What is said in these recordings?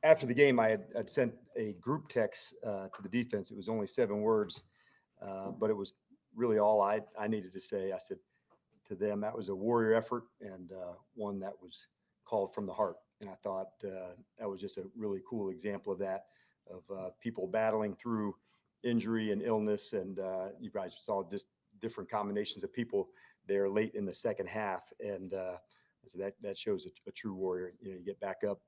after the game, I'd sent a group text to the defense. It was only 7 words, but it was really all I needed to say. I said to them, that was a warrior effort and one that was called from the heart. And I thought that was just a really cool example of that, of people battling through injury and illness. And you guys saw just different combinations of people there late in the second half. And so that shows a true warrior. You get back up.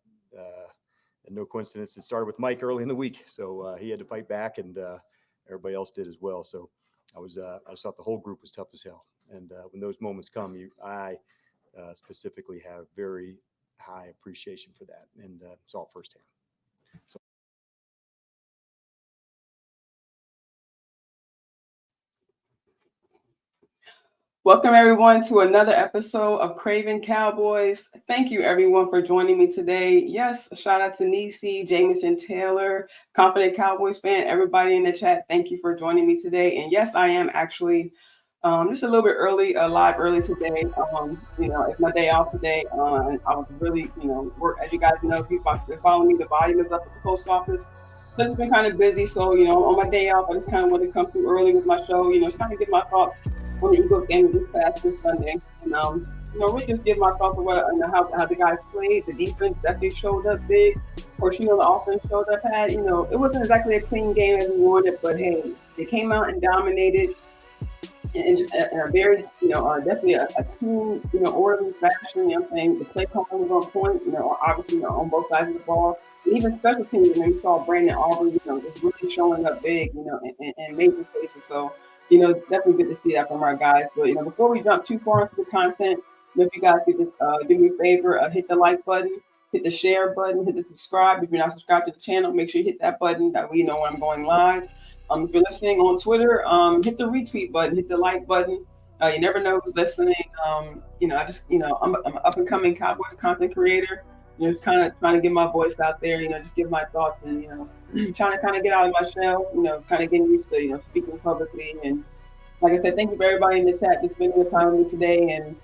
And no coincidence, it started with Mike early in the week. So he had to fight back, and everybody else did as well. So I just thought the whole group was tough as hell. And when those moments come, I specifically have very high appreciation for that, and saw it firsthand. So. Welcome, everyone, to another episode of Craven Cowboys. Thank you, everyone, for joining me today. Yes, shout out to Nisi, Jameson Taylor, Confident Cowboys fan, everybody in the chat. Thank you for joining me today. And yes, I am actually just a little bit early, live early today. It's my day off today. And I was really, work, as you guys know, if you're following me, the volume is up at the post office. So it's been kind of busy. So, on my day off, I just kind of want to come through early with my show, just kind of get my thoughts on the Eagles game this Sunday. And, really just give my thoughts on how the guys played. The defense definitely showed up big. Of course, the offense showed up. It wasn't exactly a clean game as we wanted, but hey, they came out and dominated. And just a very, definitely a team, orderly fashion. I'm saying the play calling was on point, obviously, on both sides of the ball. And even special teams, you saw Brandon Aubrey, just really showing up big, in major cases. So, definitely good to see that from our guys. But, before we jump too far into the content, if you guys could just do me a favor, hit the like button, hit the share button, hit the subscribe. If you're not subscribed to the channel, make sure you hit that button. That way you know when I'm going live. If you're listening on Twitter, hit the retweet button, hit the like button. You never know who's listening. I'm an up and coming Cowboys content creator. Just kind of trying to get my voice out there. Just give my thoughts and trying to kind of get out of my shell. Kind of getting used to speaking publicly. And like I said, thank you for everybody in the chat just spending the time with me today. And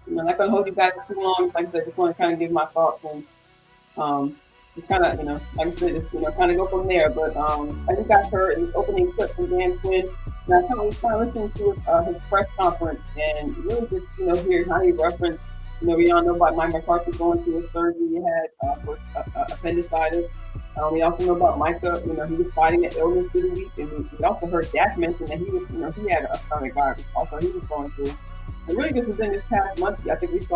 I'm not gonna hold you guys too long. Like I said, just want to kind of give my thoughts and just kind of, like I said, just, kind of go from there. But as you guys heard in this opening clip from Dan Quinn, and I was kind of listening to his press conference and really just, hearing how he referenced, we all know about Mike McCarthy going through a surgery he had for appendicitis. We also know about Micah, he was fighting an illness through the week. And we also heard Dak mention that he was, he had a stomach virus also he was going through. And really just within this past month, I think it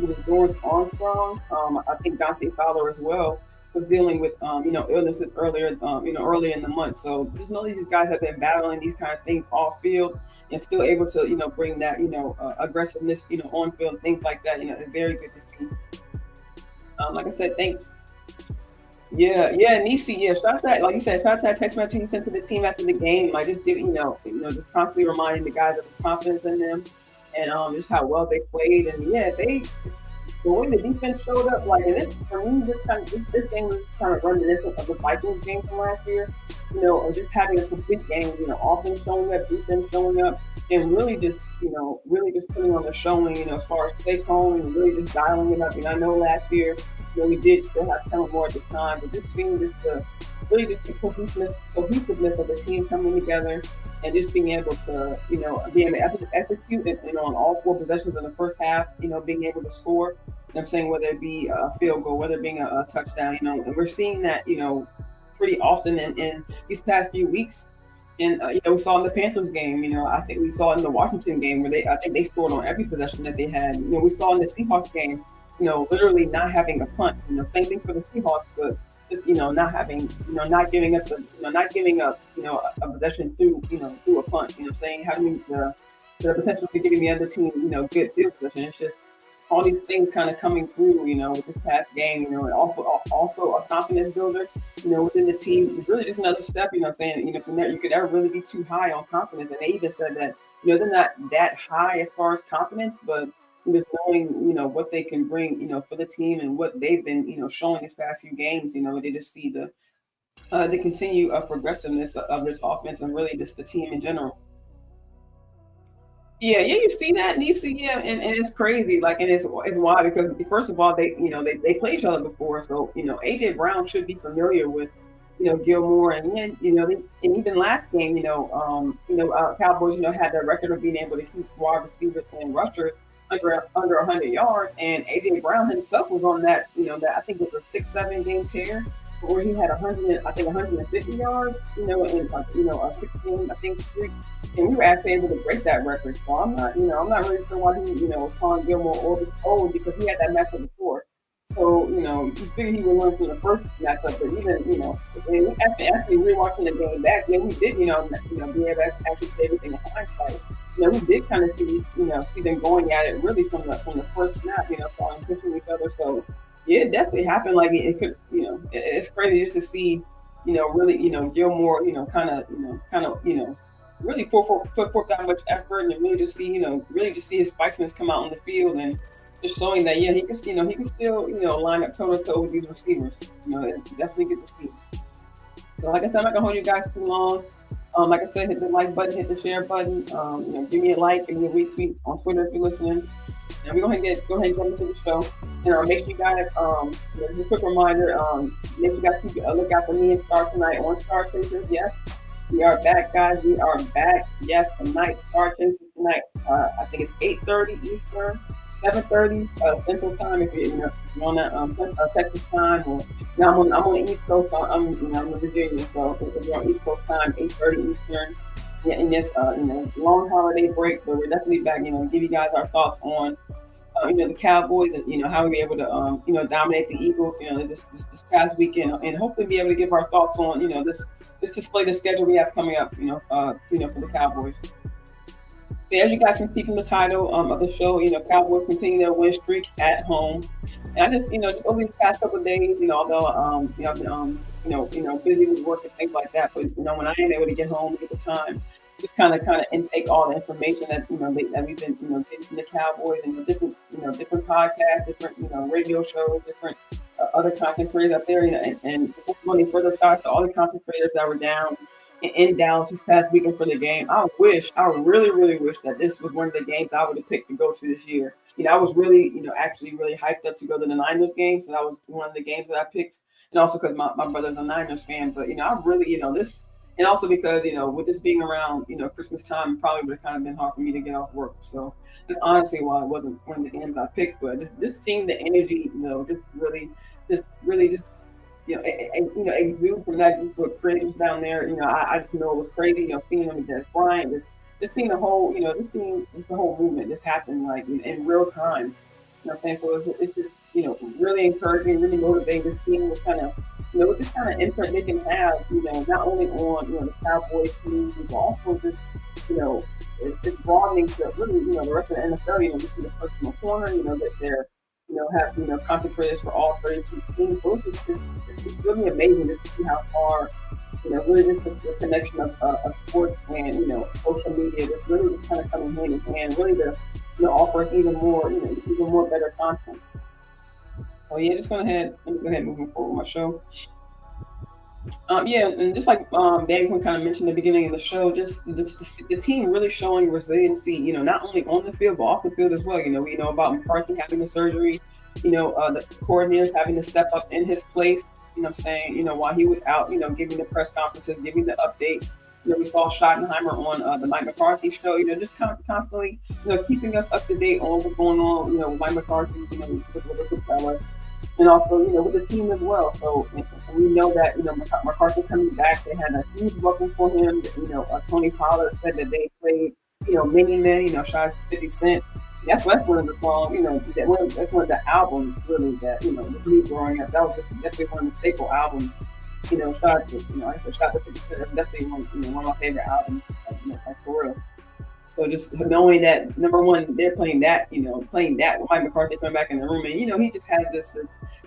was Dorrance Armstrong, I think Dante Fowler as well, was dealing with, illnesses earlier in the month. So just know these guys have been battling these kind of things off field and still able to, bring that, aggressiveness, on field, things like that. It's very good to see. Like I said, thanks. Yeah, Nisi, shout out, like you said, shout out that text message you sent to the team after the game. I just give, just constantly reminding the guys of the confidence in them and just how well they played. And the way the defense showed up, like, and this for me, this game was kind of reminiscent of the Vikings game from last year, or just having a complete game, offense showing up, defense showing up, and really just putting on the showing, as far as play calling and really just dialing it up. I know last year, we did still have Kellen Moore at the time, but just seeing the cohesiveness of the team coming together and just being able to, being able to execute on all 4 possessions in the first half, being able to score. I'm saying whether it be a field goal, whether it being a touchdown, and we're seeing that, pretty often in these past few weeks. And, we saw in the Panthers game, I think we saw in the Washington game where I think they scored on every possession that they had. We saw in the Seahawks game, literally not having a punt. Same thing for the Seahawks, but just not having, not giving up a possession through a punt. Saying having the potential to giving the other team good field position. It's just all these things kind of coming through, with this past game. And also a confidence builder, within the team. It's really just another step. Saying you could ever really be too high on confidence. And they even said that they're not that high as far as confidence, but just knowing, what they can bring, for the team and what they've been, showing these past few games, they just see the continued progressiveness of this offense and really just the team in general. Yeah, you see that, and you see, yeah, and it's crazy, like, and it's wild because first of all, they played each other before, so AJ Brown should be familiar with Gilmore, and then and even last game, Cowboys, had their record of being able to keep wide receivers and rushers under 100 yards, and AJ Brown himself was on that, that I think it was a 6-7 game tear where he had 100, I think 150 yards, in a 6 game, I think, streak, and we were actually able to break that record. So I'm not really sure why he, was calling Gilmore old because he had that matchup before. So, you figured he would learn from the first matchup, but even, and actually rewatching the game back, yeah, we did, be able to actually say everything in hindsight. We did kind of see them going at it really from the first snap, starting pushing each other. So, yeah, it definitely happened. Like it could, it's crazy just to see, really, Gilmore, really put forth that much effort and really just see, really just see his spiciness come out on the field and just showing that, yeah, he can still, line up toe to toe with these receivers. Definitely get to see. So like I said, I'm not gonna hold you guys too long. Like I said, hit the like button, hit the share button. Give me a like, give me a retweet on Twitter if you're listening. And we're gonna go ahead and jump into the show. Make sure you guys, just a quick reminder, make sure you guys keep a lookout for me and Star tonight on Star Chasers. Yes, we are back, guys. We are back. Yes, tonight, Star Chasers tonight. I think it's 8:30 Eastern, 7:30 Central Time. If you're on that Texas time, or I'm on the East Coast. So I'm in Virginia, so if you're on East Coast time, 8:30 Eastern. Yeah, in this long holiday break, but we're definitely back. Give you guys our thoughts on the Cowboys and how we were able to dominate the Eagles. This past weekend, and hopefully be able to give our thoughts on this display the schedule we have coming up. For the Cowboys. So as you guys can see from the title of the show, Cowboys continue their win streak at home. And I just just over these past couple of days, although I've been busy with work and things like that, but when I am able to get home and get the time, just kind of intake all the information that that we've been getting from the Cowboys and different podcasts, different radio shows, different other content creators out there, and before any further thoughts to all the content creators that were down in Dallas this past weekend for the game. I really, really wish that this was one of the games I would have picked to go to this year. I was really, actually really hyped up to go to the Niners game. So that was one of the games that I picked. And also because my brother's a Niners fan. But, I really, this, and also because, with this being around, Christmas time, it probably would have kind of been hard for me to get off work. So that's honestly why it wasn't one of the games I picked. But just seeing the energy, just really exude from that group of creators down there. I just know it was crazy. Seeing them with Des Bryant, just seeing the whole, just seeing the whole movement just happen like in real time. What I'm saying? So it's just, really encouraging, really motivating, just seeing what kind of, what this kind of imprint they can have, not only on, the Cowboys team, but also just, it's broadening to really, the rest of the NFL, just in the personal corner, that they're, have, content creators for all 32 teams. So it's really amazing just to see how far, really just the connection of sports and, social media just really just kind of coming hand in hand, really to, offer even more, even more better content. So yeah, let me go ahead and moving forward with my show. And just like Danny kind of mentioned at the beginning of the show, just the team really showing resiliency, not only on the field, but off the field as well. We know about McCarthy having the surgery, the coordinators having to step up in his place, what I'm saying, while he was out, giving the press conferences, giving the updates. We saw Schottenheimer on the Mike McCarthy show, just constantly, keeping us up to date on what's going on, with Mike McCarthy, with Patella. And also, with the team as well. So we know that, McCarthy coming back, they had a huge welcome for him. Tony Pollard said that they played, many men, shout out to 50 Cent. That's one of the songs, that's one of the albums really that, with me growing up, that was definitely one of the staple albums. Shout out to, shout out to 50 Cent. That's definitely one of my favorite albums, like for real. So just knowing that, number one, they're playing that with Mike McCarthy coming back in the room, and he just has this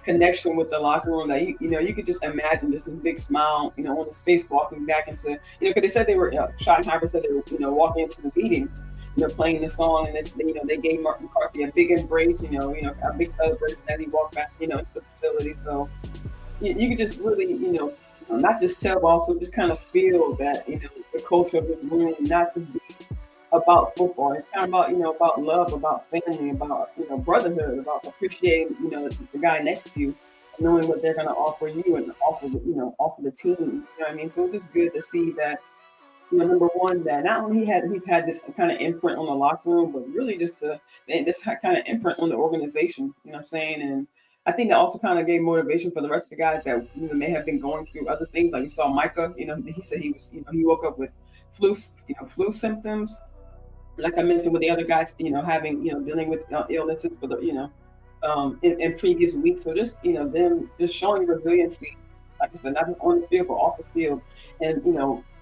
connection with the locker room that you could just imagine just a big smile on his face walking back into because they said they were Schottenheimer said they were walking into the meeting, playing the song, and they gave Mark McCarthy a big embrace, a big celebration as he walked back into the facility. So you could just really not just tell, but also just kind of feel that the culture of this room, not to be about football. It's kind of about, about love, about family, about, brotherhood, about appreciating, the guy next to you, knowing what they're going to offer you and offer the team. You know what I mean? So it's just good to see that, number one, that not only he's had this kind of imprint on the locker room, but really just this kind of imprint on the organization. You know what I'm saying? And I think that also kind of gave motivation for the rest of the guys that may have been going through other things. Like we saw Micah. He said he was, he woke up with flu symptoms. Like I mentioned with the other guys, having dealing with illnesses for the in previous weeks. So just them just showing resiliency, like I said, not just on the field but off the field, and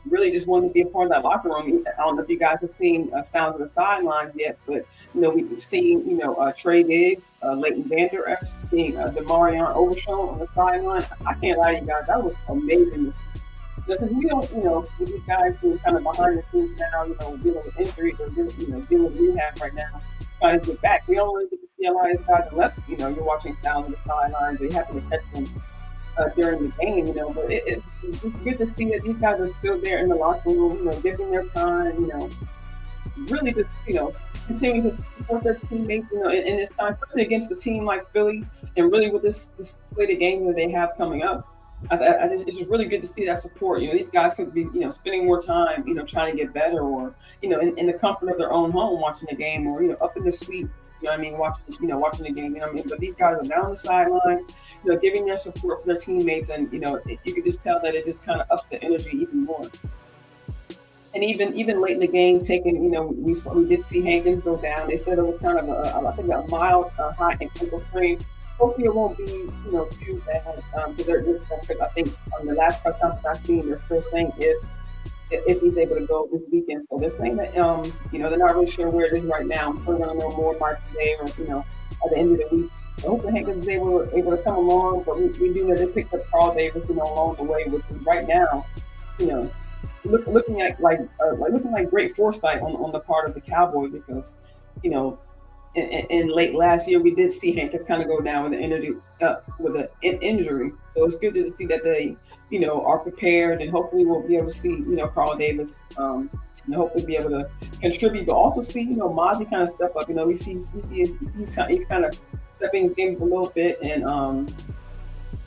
really just wanted to be a part of that locker room. I don't know if you guys have seen Sounds of the Sidelines yet, but we've seen Trey Diggs, Leighton Vander Esch, seeing Demarion Overshown on the sideline. I can't lie to you guys, that was amazing. Because we don't, with these guys who are kind of behind the scenes now, dealing with injuries or dealing with rehab right now, trying to get back. We don't really get to see a lot of these guys unless you're watching Sounds of the Sidelines. They happen to catch them during the game, but it's good to see that these guys are still there in the locker room, giving their time, really just, continuing to support their teammates, in this time, especially against a team like Philly, and really with this slate of games that they have coming up. It's just really good to see that support. These guys could be, spending more time, trying to get better, or, in the comfort of their own home watching the game, or, up in the suite, watching the game, but these guys are down the sideline, giving their support for their teammates, and, you can just tell that it just kind of ups the energy even more. And even late in the game, taking, we did see Hankins go down. They said it was kind of a mild high ankle sprain. Hopefully it won't be, too bad, because I think on the last press conference I've seen, they're still saying if he's able to go this weekend. So they're saying that, they're not really sure where it is right now. I'm still going to know more by today or, at the end of the week. So hopefully Hankins is able to come along, but we do know they picked up Carl Davis, along the way, which is right now, looking like great foresight on the part of the Cowboys, because, in late last year, we did see Hankins kind of go down with an injury. So it's good to see that they, are prepared, and hopefully we'll be able to see, Carl Davis, and hopefully be able to contribute, but also see, Mozzie kind of step up. We see he's kind of stepping his game up a little bit, and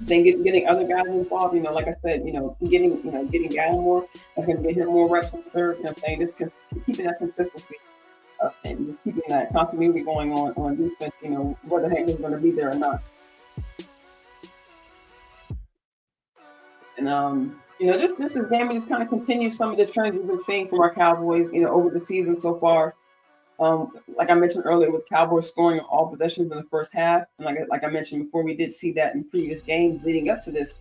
getting other guys involved. Like I said, getting Gallimore, that's going to get him more reps on third. Just keeping that consistency. And just keeping that continuity going on defense, whether Hankins is going to be there or not. And, this game just kind of continues some of the trends we've been seeing from our Cowboys, over the season so far. Like I mentioned earlier, with Cowboys scoring all possessions in the first half. And like I mentioned before, we did see that in previous games leading up to this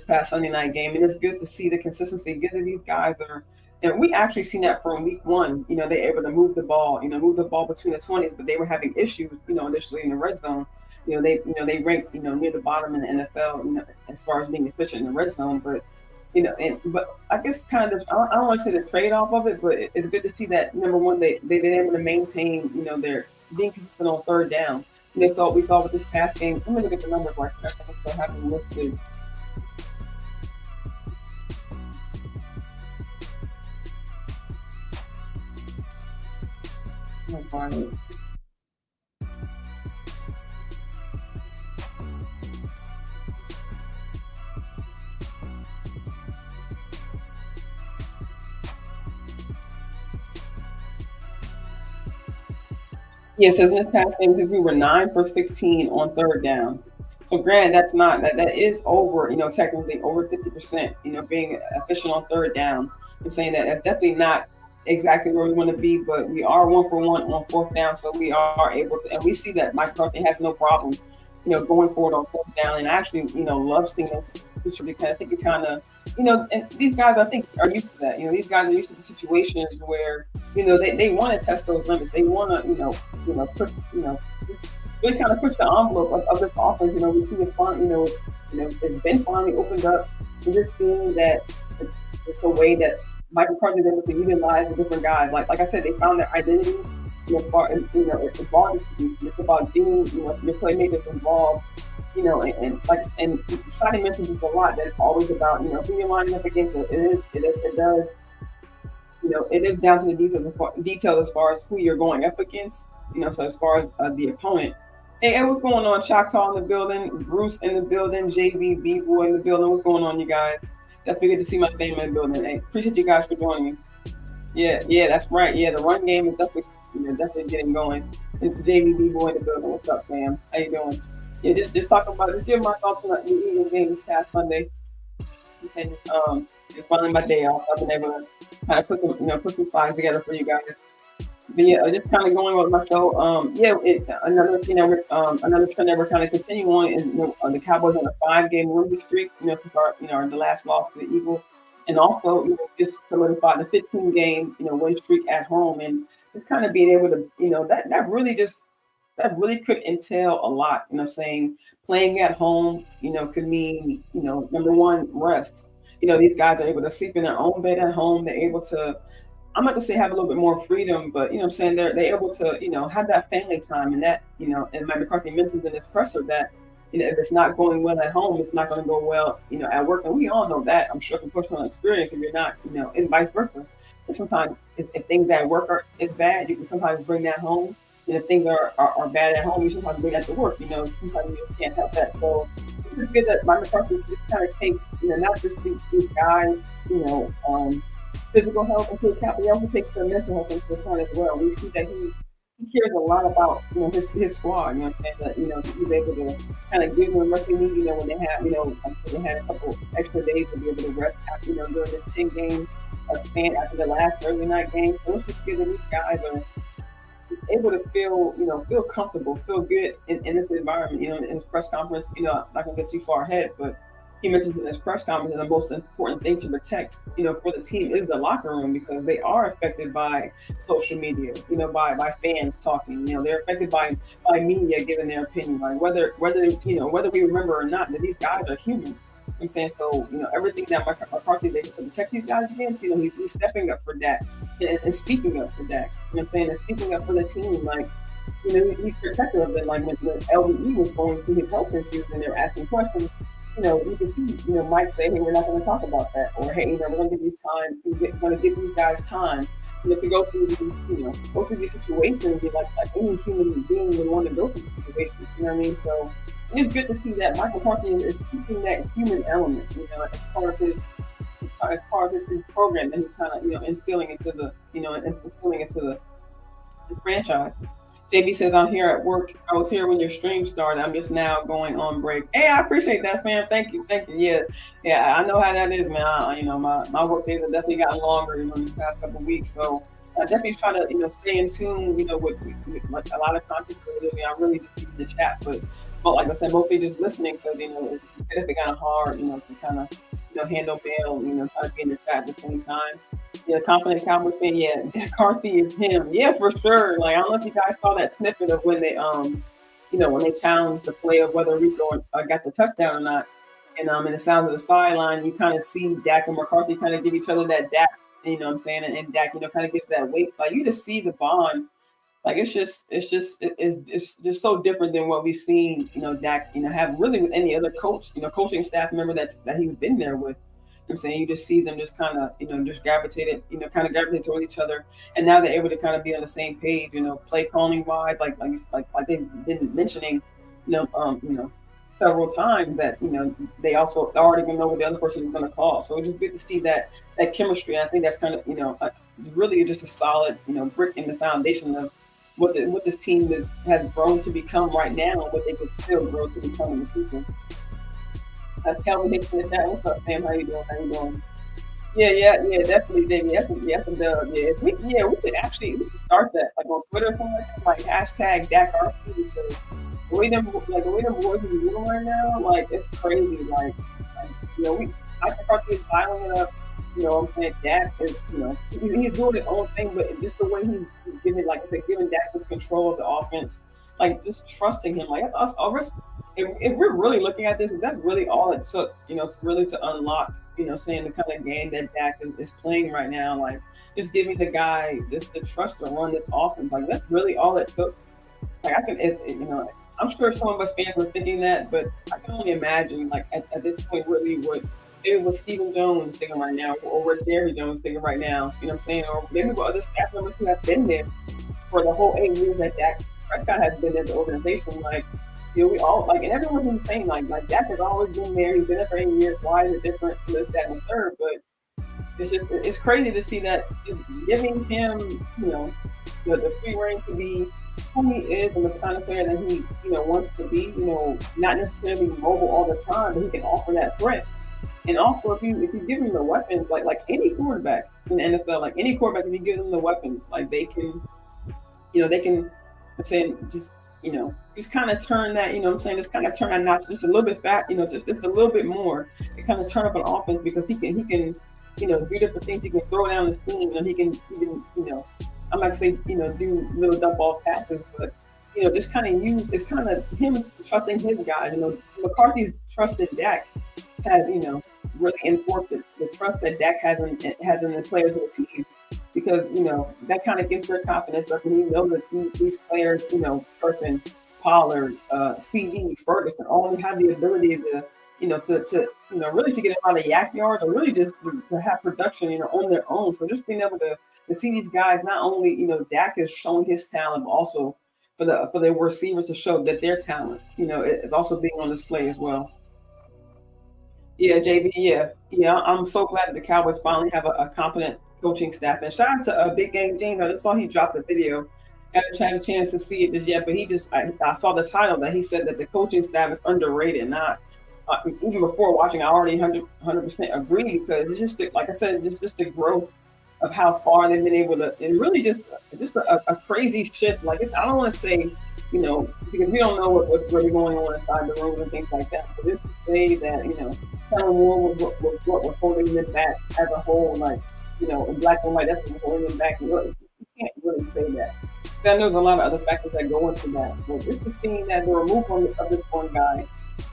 past Sunday night game. And it's good to see the consistency. Good that these guys are. And we actually seen that from week one. They're able to move the ball between the 20s, but they were having issues, initially in the red zone. They ranked, near the bottom in the NFL, as far as being efficient in the red zone. But, but I guess kind of, I don't want to say the trade-off of it, but it's good to see that, number one, they've been able to maintain, their being consistent on third down. So we saw with this past game. Let me look at the numbers right now. I still have them listed. Yes, in this past game, we were 9 for 16 on third down. So granted, that is over, technically over 50%, being efficient on third down. I'm saying that that's definitely not exactly where we want to be, but we are 1 for 1 on fourth down, so we are able to, and we see that Mike McCarthy has no problem, going forward on fourth down, and actually, loves seeing those situations, because I think it kind of, and these guys, I think, are used to that. These guys are used to the situations where, they want to test those limits. They want to, push, really kind of push the envelope of this offense. We see it finally, it's been finally opened up. We're just seeing that it's the way that Mike McCarthy is able to utilize the different guys. Like I said, they found their identity. It's about being, your playmakers involved. And Shotty mentions this a lot. That it's always about, who you're lining up against. It does. it is down to the details as far as who you're going up against. So as far as the opponent. Hey, what's going on? Choctaw in the building, Bruce in the building, JV, B-Boy in the building. What's going on, you guys? Definitely good to see my family in the building. Hey, appreciate you guys for joining me. Yeah, that's right. Yeah, the run game is definitely getting going. JV, B-Boy in the building. What's up, fam? How you doing? Yeah, just talking about, just giving my thoughts on the Eagles game this past Sunday. It's finally my day off. I've been able to kind of put some slides together for you guys. But yeah, just kind of going with my show. Another trend that we're kind of continuing on is the Cowboys on a 5-game winning streak. The last loss to the Eagles, and also just solidified the 15-game win streak at home, and just kind of being able to that really could entail a lot. Saying playing at home, could mean number one, rest. These guys are able to sleep in their own bed at home. They're able to, I'm not gonna say have a little bit more freedom, but they're able to have that family time, and that and Mike McCarthy mentions in his presser that if it's not going well at home, it's not going to go well at work, and we all know that. I'm sure from personal experience, if you're not and vice versa. And sometimes if things at work is bad, you can sometimes bring that home, and if things are bad at home, you sometimes bring that to work. Sometimes you just can't help that. So it's good that Mike McCarthy just kind of takes not just these guys physical health into account, but he also takes their mental health into account as well. We see that he cares a lot about his squad. That he's able to kind of give them what they need. When they have they had a couple extra days to be able to rest after during this 10-game span after the last Thursday night game. So it's just good that these guys are able to feel comfortable, feel good in this environment. In his press conference, I'm not gonna get too far ahead, but he mentions in his press conference that the most important thing to protect, for the team is the locker room, because they are affected by social media, by fans talking. They're affected by media giving their opinion, like whether we remember or not, that these guys are human. I'm saying, so everything that McCarthy is able to protect these guys against, he's stepping up for that and speaking up for that. I'm saying, and speaking up for the team, like he's protective of it. Like when LVE was going through his health issues and they're asking questions. You can see, Mike say, hey, we're not going to talk about that, or hey, we're going to give these time. We're going to give these guys time, to go through these situations. Like any human being would want to go through these situations. You know what I mean? So it's good to see that Michael McCarthy is keeping that human element, as part of his program that he's kind of instilling into the franchise. JB says, I'm here at work. I was here when your stream started. I'm just now going on break. Hey, I appreciate that, fam. Thank you. Yeah, I know how that is, man. My work days have definitely gotten longer, in the past couple of weeks. So I definitely try to, stay in tune, with a lot of content creators. I really just keep the chat, but like I said, mostly just listening, because, it's definitely kind of hard, to kind of, handle mail, try to be in the chat at the same time. Yeah, confident Cowboys fan. Yeah, McCarthy is him. Yeah, for sure. Like, I don't know if you guys saw that snippet of when they, when they challenged the play of whether Rico got the touchdown or not. And in the sounds of the sideline, you kind of see Dak and McCarthy kind of give each other that Dak, what I'm saying, and Dak, kind of gives that weight. Like, you just see the bond. Like, it's just so different than what we've seen, Dak, have really with any other coach, coaching staff member that he's been there with. I'm saying, you just see them just kind of, just gravitate toward each other, and now they're able to kind of be on the same page, play calling wise, like they've been mentioning, several times that they also already gonna know what the other person is going to call. So it's just good to see that chemistry. And I think that's kind of really just a solid brick in the foundation of what this team has grown to become right now, and what they could still grow to become in the future. Calvin Hicks in the chat. What's up, Sam? How you doing? Yeah, definitely, Jamie. That's a dub. Yeah, we could start that on Twitter or something like hashtag DakRP, because the way them boys are doing right now, it's crazy. Mike McCarthy is dialing it up. I'm saying Dak is, he's doing his own thing, but just the way he's giving, giving Dak this control of the offense, just trusting him. If we're really looking at this, that's really all it took, to really to unlock, saying the kind of game that Dak is playing right now, just giving the guy just the trust to run this offense. That's really all it took. I'm sure some of us fans were thinking that, but I can only imagine, at this point, really what it was Stephen Jones thinking right now, or what Jerry Jones thinking right now. You know what I'm saying? Or maybe what other staff members who have been there for the whole 8 years that Dak Prescott has been at the organization. Like, you know, we all like, and everyone's been saying like Dak has always been there. He's been there for 8 years. Why is it different? This, that, and the third. But it's crazy to see that just giving him, you know, the free reign to be who he is and the kind of player that he, you know, wants to be. You know, not necessarily mobile all the time, but he can offer that threat. And also, if you give him the weapons, like any quarterback in the NFL, like any quarterback, if you give them the weapons, like they can, you know, they can, I'm saying, just, you know, just kind of turn that, you know what I'm saying, just kind of turn that notch just a little bit fat, you know, just a little bit more and kind of turn up an offense because he can, you know, do different things. He can throw down the seam, you know, he can, you know, I'm not gonna say, you know, do little dump off passes, but, you know, just kind of it's kind of him trusting his guys. You know, McCarthy's trusted Dak has, you know, really enforced the trust that Dak has in the players of the team, because, you know, that kind of gets their confidence up, and you know that these players, you know, Turpin, Pollard, CD, Ferguson, all have the ability to, you know, to you know, really to get a lot of yak yards, or really just to have production, you know, on their own. So just being able to see these guys, not only, you know, Dak is showing his talent, but also for the receivers to show that their talent, you know, is also being on display as well. Yeah, JB. Yeah. I'm so glad that the Cowboys finally have a competent coaching staff. And shout out to Big Game James. I just saw he dropped the video. I haven't had a chance to see it just yet, but I saw the title that he said that the coaching staff is underrated. Not even before watching, I already 100% agree, because it's just like I said, just the growth of how far they've been able to, and really just a crazy shift. Like, I don't want to say, you know, because we don't know what's really going on inside the room and things like that. But just to say that, you know, kind of more with what was holding them back as a whole, like, you know, in black and white, that's what's holding them back. You can't really say that. Then there's a lot of other factors that go into that. But just to see that the removal of this one guy,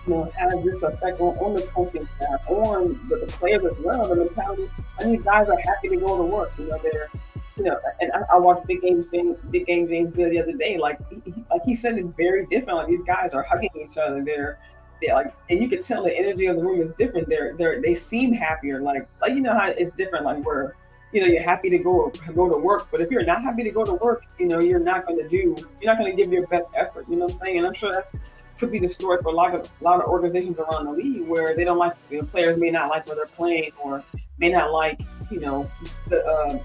you know, has this effect on the coaching staff, on the players as well, the mentality. And these guys are happy to go to work. You know, they're, you know, and I watched Big Game James the other day. Like he said, it's very different. Like, these guys are hugging each other. They're like, and you can tell the energy of the room is different. They seem happier. Like you know how it's different. Like, where, you know, you're happy to go to work, but if you're not happy to go to work, you know, you're not going to give your best effort. You know what I'm saying? And I'm sure could be the story for a lot of organizations around the league, where they don't like, you know, players may not like where they're playing, or may not like, you know, the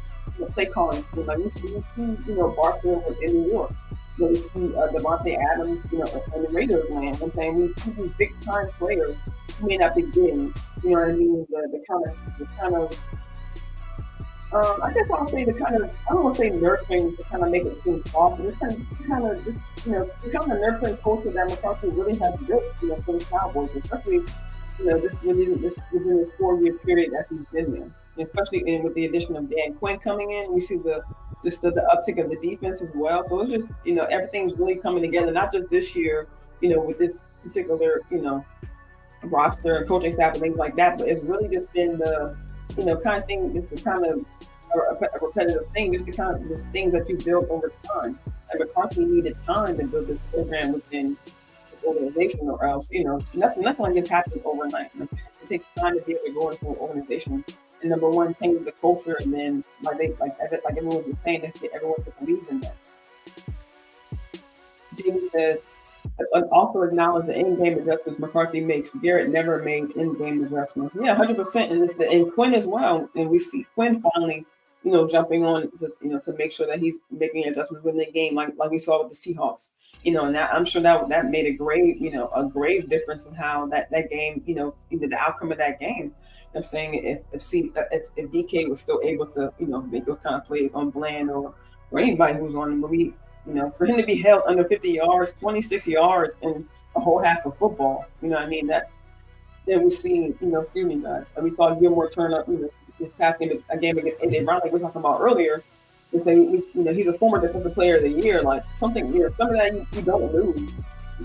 play calling. Like we see, you know, Barkley in New York. You know, we see Devontae Adams, you know, in the Raiders land. I'm saying we see these big time players who may not be getting, you know what I mean, the kind of I guess I'll say the kind of, I don't want to say nurturing to kind of make it seem soft, but it's kind of just, you know, the kind of nurturing culture that McCarthy really has built, you know, for the Cowboys, especially, you know, within this 4-year period that he's been there, especially with the addition of Dan Quinn coming in. We see the uptick of the defense as well. So it's just, you know, everything's really coming together, not just this year, you know, with this particular, you know, roster, coaching staff, and things like that, but it's really just been the, you know, kind of thing. It's a kind of a repetitive thing. It's the kind of just things that you build over time. And McCarthy needed time to build this program within the organization, or else, you know, nothing like this happens overnight. It takes time to be able to go into an organization and, number one, change the culture, and then like everyone was saying, to get everyone to believe in that. Jamie says, also acknowledge the in-game adjustments McCarthy makes. Garrett never made in-game adjustments. Yeah, 100%. And Quinn as well. And we see Quinn finally, you know, jumping on to, you know, to make sure that he's making adjustments within the game, like we saw with the Seahawks. You know, and I'm sure that made a grave difference in how that game, you know, either the outcome of that game. I'm saying if DK was still able to, you know, make those kind of plays on Bland or anybody who's on him, you know, for him to be held under 50 yards, 26 yards in a whole half of football, you know what I mean? Then we see, you know, excuse me, guys. We saw Gilmore turn up, you know, this past game, a game against AJ Brown, like we were talking about earlier. And say, you know, he's a former defensive player of the year, like something, you know, some of that you don't lose.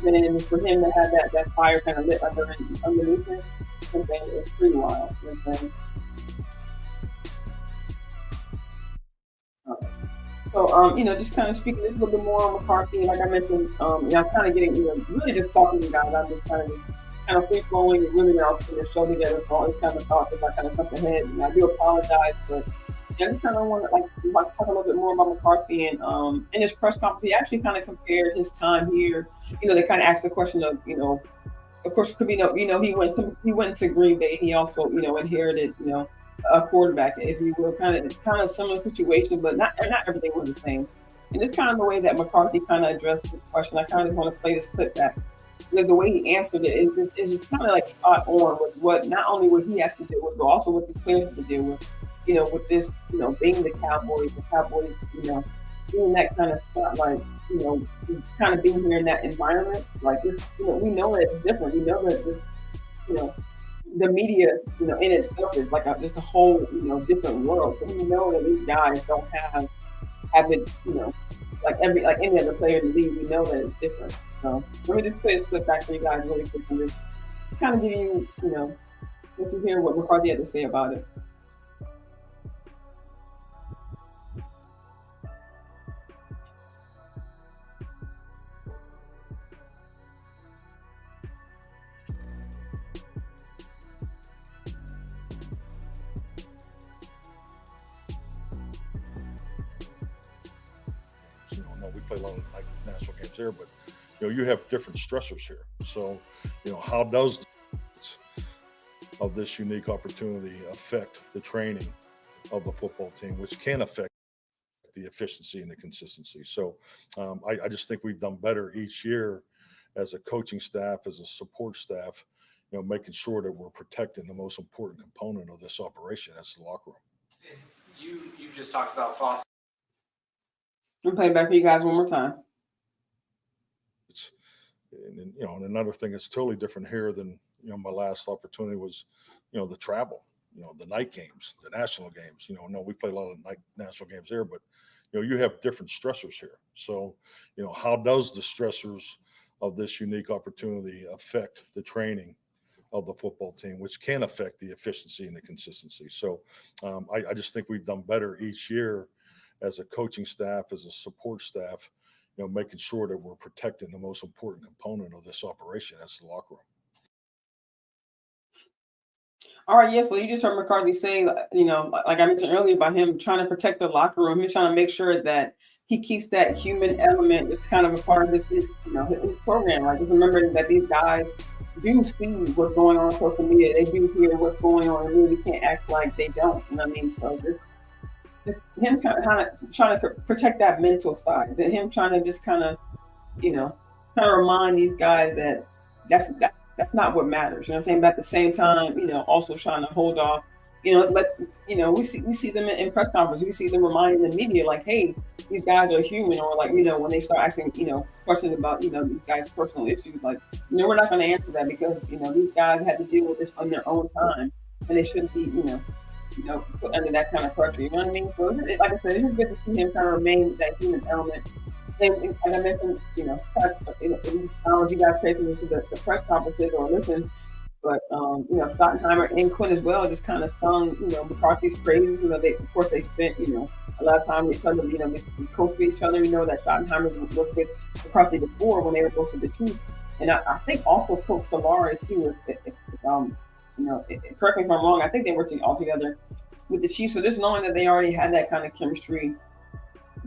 And for him to have that fire kind of lit underneath him, something is pretty wild. You know what I'm saying? So, you know, just kind of speaking just a little bit more on McCarthy, like I mentioned, you know, I'm kind of getting, you know, really just talking to you guys. I'm just kind of kind of free flowing and really now putting the show together. So all these kind of thoughts as I kind of jump ahead. And I do apologize, but yeah, I just kind of want to like talk a little bit more about McCarthy and in his press conference, he actually kind of compared his time here. They kind of asked the question of, of course, he went to Green Bay. He also, inherited, a quarterback, if you will. It's kind of similar situation, but not everything was the same. And it's kind of the way that McCarthy kind of addressed this question. I kind of want to play this clip back because the way he answered it is just kind of like spot on with what not only what he has to deal with, but also what the players have to deal with. With this, being the Cowboys, being that kind of spotlight, kind of being here in that environment, like this, we know that it's different. We know that this, the media, in itself is like just a whole, different world. So we know that these guys don't have it, like any other player in the league. We know that it's different. So let me just play this clip back for you guys really quick and just kind of give you, let you hear what McCarthy had to say about it. We play a lot of like national games here, but you have different stressors here. So, how does of this unique opportunity affect the training of the football team, which can affect the efficiency and the consistency? So, I just think we've done better each year as a coaching staff, as a support staff, making sure that we're protecting the most important component of this operation. That's the locker room. You just talked about Foster. I'm playing back for you guys one more time. And another thing that's totally different here than my last opportunity was the travel, the night games, the national games. No, we play a lot of night national games here, but you have different stressors here. So how does the stressors of this unique opportunity affect the training of the football team, which can affect the efficiency and the consistency? So I just think we've done better each year as a coaching staff, as a support staff, making sure that we're protecting the most important component of this operation. That's the locker room. All right, yes. Well, you just heard McCarthy say, like I mentioned earlier about him trying to protect the locker room. He's trying to make sure that he keeps that human element. It's kind of a part of his program. Like, just remember that these guys do see what's going on social media. They do hear what's going on, and really can't act like they don't. You know what I mean? So just him kind of trying to protect that mental side. That him trying to just kind of remind these guys that that's not what matters. You know what I'm saying? But at the same time, also trying to hold off. We see them in press conferences. We see them reminding the media like, hey, these guys are human, or like, when they start asking, questions about, these guys' personal issues, like, we're not going to answer that because, these guys had to deal with this on their own time, and they shouldn't be, put under that kind of pressure. You know what I mean? So, like I said, it's good to see him kind of remain that human element. And like I mentioned, I don't know if you guys pay attention to the press conferences or listen, but Schottenheimer and Quinn as well just kind of sung, McCarthy's praises. Of course they spent, a lot of time with each other. They coached with each other. We know that Schottenheimer was with McCarthy before when they were both with the Chiefs, and I think also Coach Solari too. Correct me if I'm wrong. I think they were all together with the Chiefs. So just knowing that they already had that kind of chemistry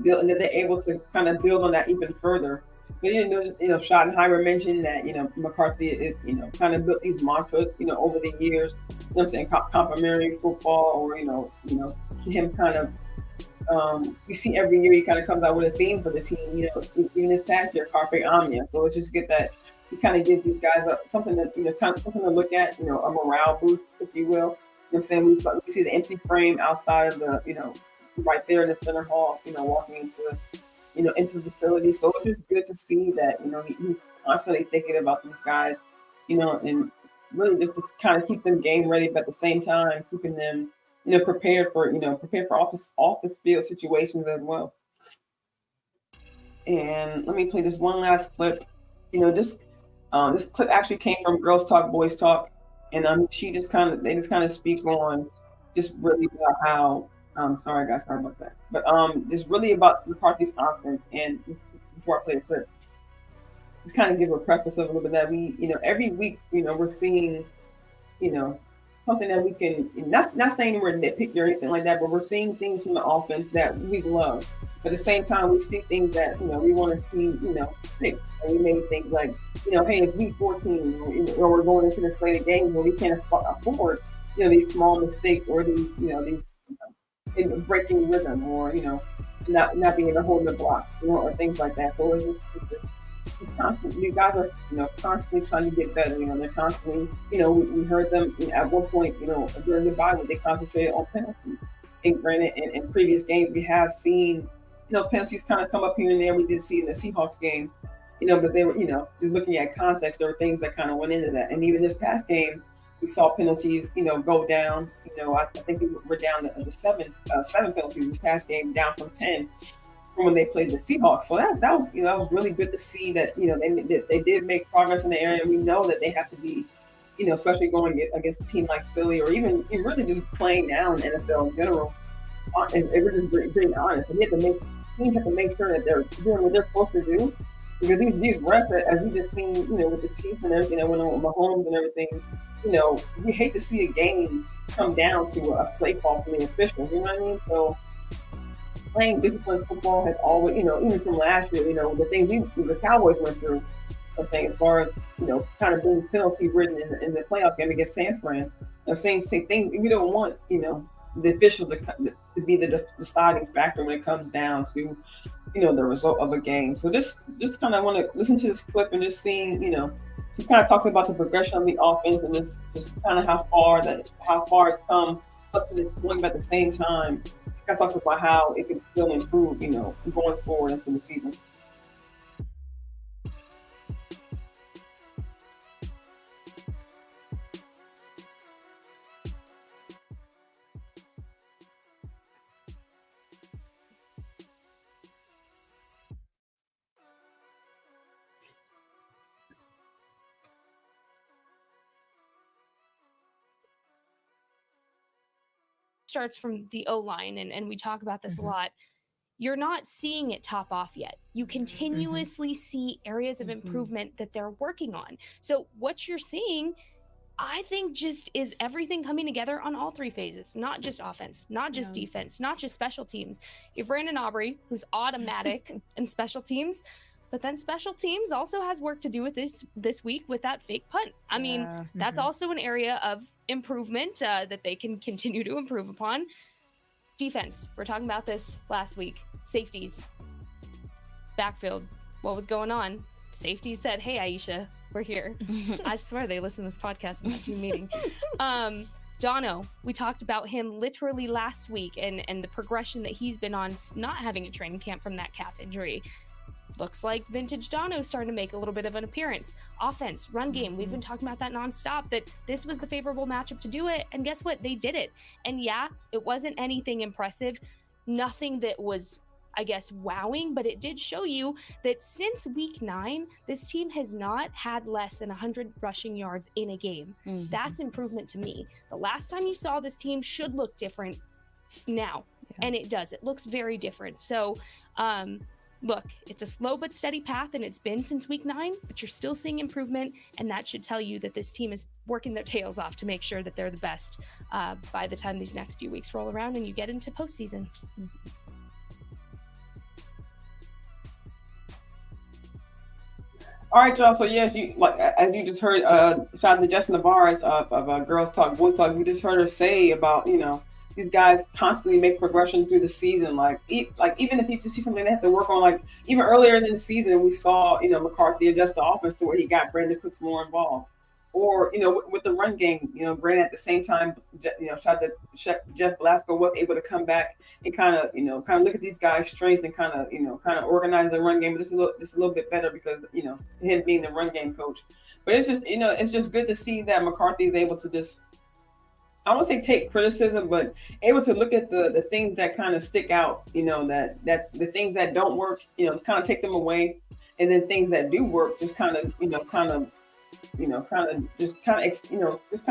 built, and that they're able to kind of build on that even further. But Schottenheimer mentioned that McCarthy is kind of built these mantras over the years. I'm saying complimentary football, or him kind of you see every year he kind of comes out with a theme for the team. Even this past year, Carpe Omnia. So it's just get that he kind of gives these guys something that kind of something to look at, a morale boost, if you will. You know what I'm saying? We see the empty frame outside of the right there in the center hall, walking into the facility. So it's just good to see that, he's constantly thinking about these guys, and really just to kind of keep them game ready, but at the same time, keeping them, prepared for off the field situations as well. And let me play this one last clip. This clip actually came from Girls Talk, Boys Talk. And they just kind of speak on just really about how, sorry guys, sorry about that. But it's really about McCarthy's offense. And before I play the clip, just kind of give a preface of a little bit that we, every week, we're seeing, something that we can, not saying we're nitpicky or anything like that, but we're seeing things from the offense that we love. But at the same time, we see things that, we want to see, fixed. And we may think like, hey, it's week 14, or we're going into the slated games where we can't afford, these small mistakes or these, breaking rhythm, or, not being able to hold the block, or things like that. So it's constantly, these guys are, constantly trying to get better. They're constantly, we heard them at one point, during the bye week, they concentrated on penalties. And granted, in previous games, we have seen, penalties kind of come up here and there. We did see in the Seahawks game, but they were, just looking at context, there were things that kind of went into that. And even this past game, we saw penalties, go down. I think we were down to seven penalties this past game, down from 10 from when they played the Seahawks. So that was, that was really good to see that, they did make progress in the area. We know that they have to be, especially going against a team like Philly, or even really just playing now in the NFL in general. And we're just being honest. And teams have to make sure that they're doing what they're supposed to do. Because these refs, as we just seen, with the Chiefs and everything that went on with Mahomes and everything, we hate to see a game come down to a play call from the officials. You know what I mean? So playing disciplined football has always, even from last year, the things the Cowboys went through. I'm saying as far as kind of being penalty ridden in the playoff game against San Fran. I'm saying same thing. We don't want the official to be the deciding factor when it comes down to the result of a game. So just kind of want to listen to this clip and just seeing he kind of talks about the progression of the offense and just kind of how far it's come up to this point, but at the same time he kind of talks about how it can still improve going forward into the season. Starts from the O-line, and we talk about this a lot. You're not seeing it top off yet. You continuously see areas of improvement that they're working on. So what you're seeing, I think, just is everything coming together on all three phases, not just offense, not just defense, not just special teams. You have Brandon Aubrey, who's automatic in special teams, but then special teams also has work to do with this week with that fake punt. I mean, that's also an area of improvement that they can continue to improve upon. Defense, we're talking about this last week. Safeties, backfield, what was going on? Safety said, hey, Aisha, we're here. I swear they listen to this podcast in that team meeting. Dono, we talked about him literally last week and the progression that he's been on, not having a training camp from that calf injury. Looks like vintage Dono's starting to make a little bit of an appearance. Offense, run game, we've been talking about that nonstop, that this was the favorable matchup to do it, and guess what? They did it. And yeah, it wasn't anything impressive, nothing that was, I guess, wowing, but it did show you that since week 9, this team has not had less than 100 rushing yards in a game. That's improvement to me. The last time you saw this team should look different now, and it does. It looks very different. So, look, it's a slow but steady path, and it's been since week 9, but you're still seeing improvement, and that should tell you that this team is working their tails off to make sure that they're the best by the time these next few weeks roll around and you get into postseason. All right, y'all. So yes, as you just heard, shout out to Jess Navarez of Girls Talk, Boys Talk. You just heard her say about these guys constantly make progression through the season. Like even if you just see something they have to work on, like even earlier in the season, we saw McCarthy adjust the offense to where he got Brandon Cooks more involved, or with the run game. Brandon at the same time, shout out to Jeff Blasco was able to come back and kind of look at these guys' strengths and kind of organize the run game. But this is a little bit better because him being the run game coach. But it's just it's just good to see that McCarthy is able to just, I don't think take criticism, but able to look at the things that kind of stick out, that the things that don't work, kind of take them away, and then things that do work, just kind of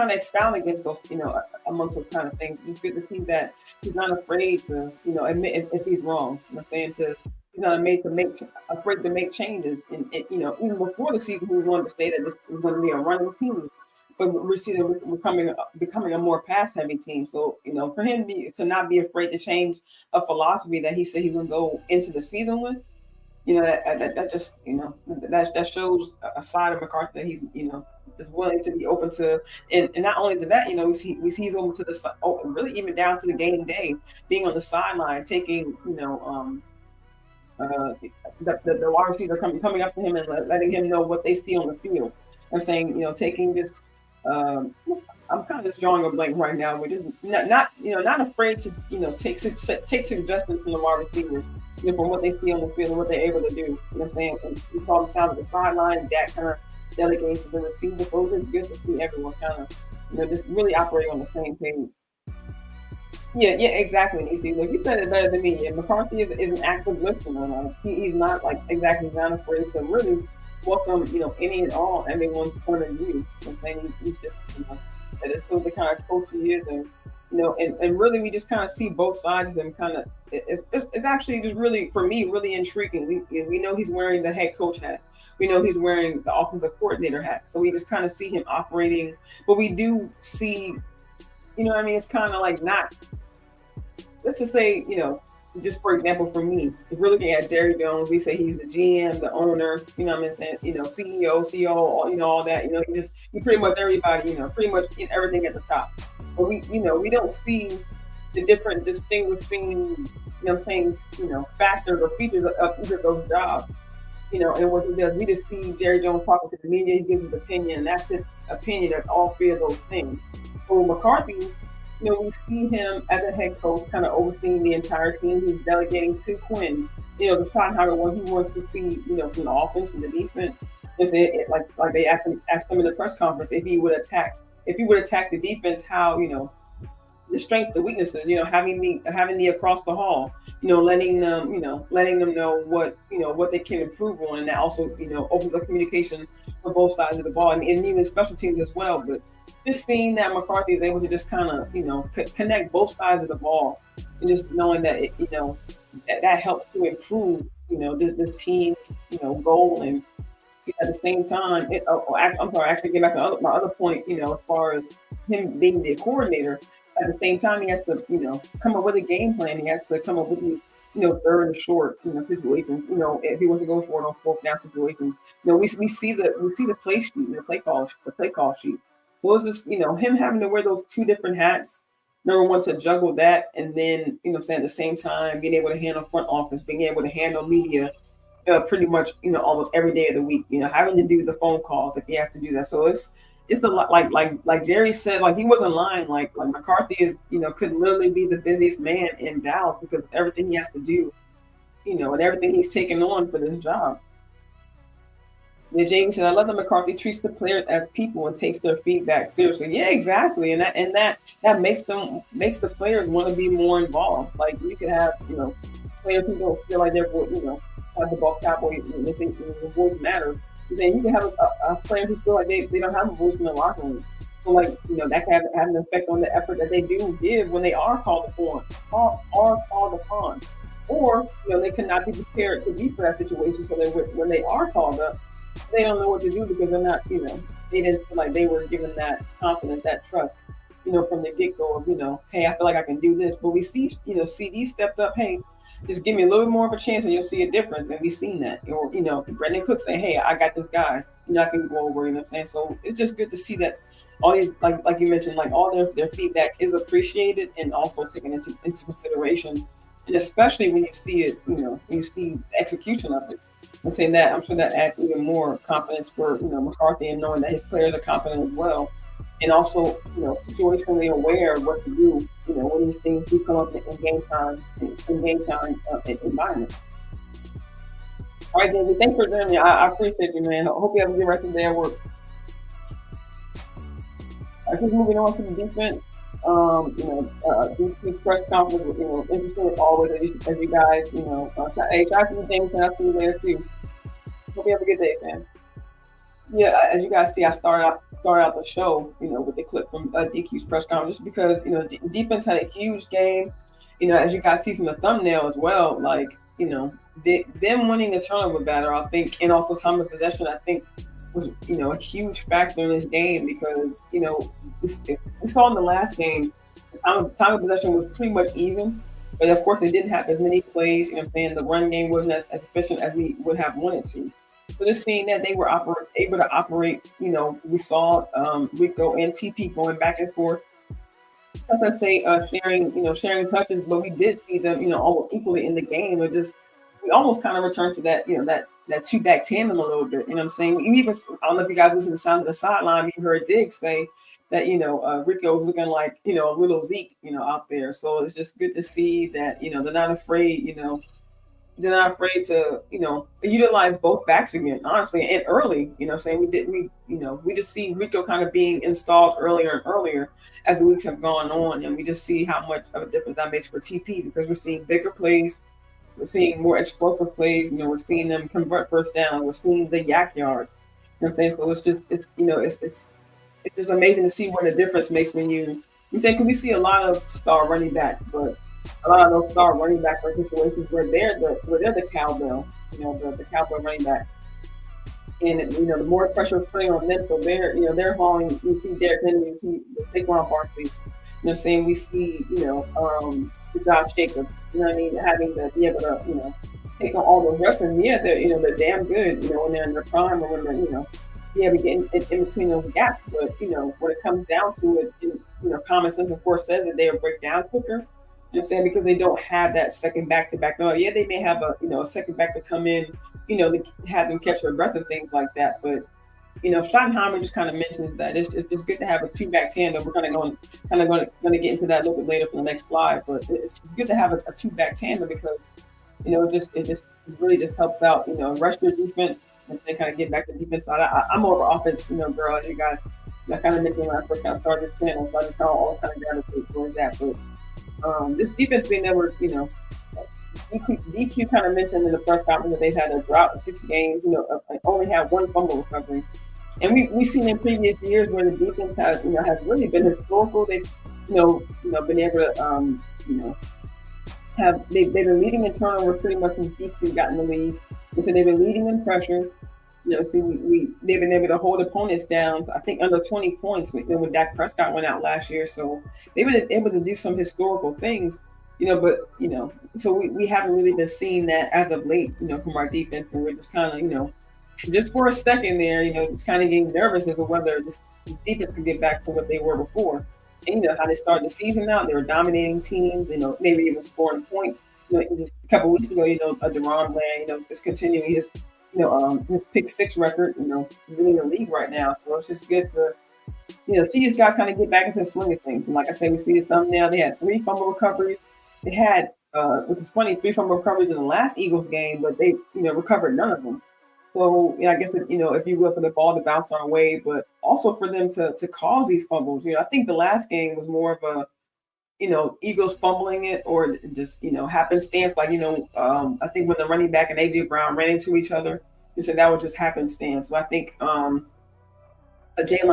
expound against those, amongst those kind of things. Just good to see that he's not afraid to, admit if he's wrong. I'm saying to, afraid to make changes. And even before the season, we wanted to say that this was going to be a running team, but we're seeing we're becoming a more pass heavy team. So for him to not be afraid to change a philosophy that he said he's going to go into the season with, that just that shows a side of McCarthy that he's is willing to be open to, and not only to that, we see he's open to the really even down to the game day, being on the sideline, taking the wide receiver coming up to him and letting him know what they see on the field. I'm saying, taking this. I'm kind of just drawing a blank right now. We're just not afraid to take suggestions from the wide receivers, from what they see on the field and what they're able to do. You know what I'm saying? And we saw the sound of the sideline, that kind of delegating to the receiver. So it's good to see everyone kind of just really operating on the same page. Yeah, exactly. Easy. Look, you said it better than me. Yeah, McCarthy is an active listener. He's not exactly not afraid to really welcome any and all everyone's point of view. I'm saying he's just that it's the kind of coach he is, and and really we just kind of see both sides of him. Kind of it's actually just really, for me, really intriguing. We know he's wearing the head coach hat. We know he's wearing the offensive coordinator hat. So we just kind of see him operating, but we do see, it's kind of like not. Let's just say, just for example, for me, if we're looking at Jerry Jones, we say he's the GM, the owner, CEO, CO, all that, he pretty much everybody, pretty much everything at the top. But we don't see the different distinguishing, factors or features of either of those jobs, and what he does. We just see Jerry Jones talking to the media, he gives his opinion, and that's his opinion, that's all three of those things. So McCarthy, we see him as a head coach kind of overseeing the entire team. He's delegating to Quinn, the Schottenheimer, what he wants to see, from the offense and the defense. Like they asked him in the press conference if he would attack the defense, how, the strengths, the weaknesses, having the across the hall, letting them know what they can improve on. And that also, opens up communication for both sides of the ball and even special teams as well. But just seeing that McCarthy is able to just kind of, connect both sides of the ball, and just knowing that that helps to improve, this team's, goal. And at the same time, actually get back to my other point, as far as him being the coordinator. At the same time, he has to, come up with a game plan. He has to come up with these, third and short, situations. If he wants to go for it on fourth down situations, we see the play sheet, the play call sheet. So it's just, him having to wear those two different hats. Number one, to juggle that, and then, at the same time, being able to handle front office, being able to handle media, pretty much, almost every day of the week. Having to do the phone calls if he has to do that. So it's a lot, like Jerry said, he wasn't lying. Like McCarthy is, could literally be the busiest man in Dallas because of everything he has to do, and everything he's taken on for this job. Yeah, Jamie said, I love that McCarthy treats the players as people and takes their feedback seriously. Yeah, exactly. And that makes the players want to be more involved. Like you could have, players who don't feel like they're, like the Dallas Cowboys, they say the voice matters. Saying you can have a player who feel like they don't have a voice in the locker room. So that can have an effect on the effort that they do give when they are called upon, or they cannot be prepared to be for that situation. So when they are called up, they don't know what to do because they're not, they didn't feel like they were given that confidence, that trust, from the get-go of, hey, I feel like I can do this. But we see, CD stepped up, hey, just give me a little bit more of a chance and you'll see a difference. And we've seen that. Or, Brendan Cook saying, hey, I got this guy. I can go over, you know what I'm saying? So it's just good to see that all these, like you mentioned, all their feedback is appreciated and also taken into consideration. And especially when you see it, when you see the execution of it. And saying that, I'm sure that adds even more confidence for, McCarthy, and knowing that his players are confident as well. And also, situationally aware of what to do, when these things do come up in game time environment. All right, David, thanks for joining me. I appreciate you, man. I hope you have a good rest of the day at work. I keep moving on to the defense. These press conference, interesting as always, as you guys, hey, try to do things and I'll see you there too. Hope you have a good day, man. Yeah, as you guys see, I started out the show, with the clip from DQ's press conference, just because, defense had a huge game. As you guys see from the thumbnail as well, them winning the turnover battle, I think, and also time of possession, I think was, a huge factor in this game because, we saw in the last game, time of possession was pretty much even. But of course, they didn't have as many plays. You know what I'm saying? The run game wasn't as efficient as we would have wanted to. So just seeing that they were able to operate, we saw Rico and TP going back and forth. As I say, sharing touches, but we did see them, almost equally in the game. We almost kind of returned to that, that two-back tandem a little bit. You know what I'm saying? Even, I don't know if you guys listen to the sounds of the sideline. You heard Diggs say that, Rico was looking like, a little Zeke, out there. So it's just good to see that, they're not afraid, they're not afraid to, utilize both backs again, honestly, and early, saying we just see Rico kind of being installed earlier and earlier as the weeks have gone on. And we just see how much of a difference that makes for TP because we're seeing bigger plays. We're seeing more explosive plays. We're seeing them convert first down. We're seeing the yak yards. You know what I'm saying? So it's just amazing to see what the difference makes when I'm saying, because we see a lot of star running backs, but a lot of those star running backs are situations where they're the cowbell, the cowbell running back. And the more pressure is putting on them, so they're hauling. You see Derrick Henry, you see Saquon Barkley. You know what I'm saying? We see Josh Jacobs. You know what I mean? Having to be able to take on all those wrestlers. Yeah, they're damn good. When they're in their prime or when they're be able to get in between those gaps. But when it comes down to it, common sense of course says that they'll break down quicker. You know what I'm saying? Because they don't have that second back to back. Yeah, they may have a second back to come in, to have them catch their breath and things like that. But Schottenheimer just kind of mentions that it's just good to have a two back tandem. We're going to get into that a little bit later for the next slide. But it's good to have a two back tandem because it really just helps out. Rush your defense and then kind of get back to the defense side. I'm more of an offense girl, as you guys. I kind of mentioned when I first kind of started this channel, so I just all kind of gravitate towards that. But this defense being that we're, DQ kind of mentioned in the first conference that they've had a drought in 6 games, only had 1 fumble recovery. And we've seen in previous years where the defense has really been historical. They've, been able to, they've been leading in turnover pretty much since DQ got in the league. And so they've been leading in pressure. They've been able to hold opponents down, I think, under 20 points when Dak Prescott went out last year. So they've been able to do some historical things, so we haven't really been seeing that as of late, from our defense. And we're just kind of, just for a second there, just kind of getting nervous as to whether this defense can get back to what they were before. And how they started the season out, they were dominating teams, maybe even scoring points. Just a couple weeks ago, DeRon Bland, is continuing his pick 6 record, leading the league right now. So it's just good to, see these guys kind of get back into the swing of things. And like I said, we see the thumbnail. They had 3 fumble recoveries. They had, which is funny, 3 fumble recoveries in the last Eagles game, but they, recovered none of them. So, I guess, if you will, for the ball to bounce our way, but also for them to cause these fumbles. I think the last game was more of a, Eagles fumbling it or just, happenstance. Like, I think when the running back and A.J. Brown ran into each other, you said that would just happenstance. So I think Jalen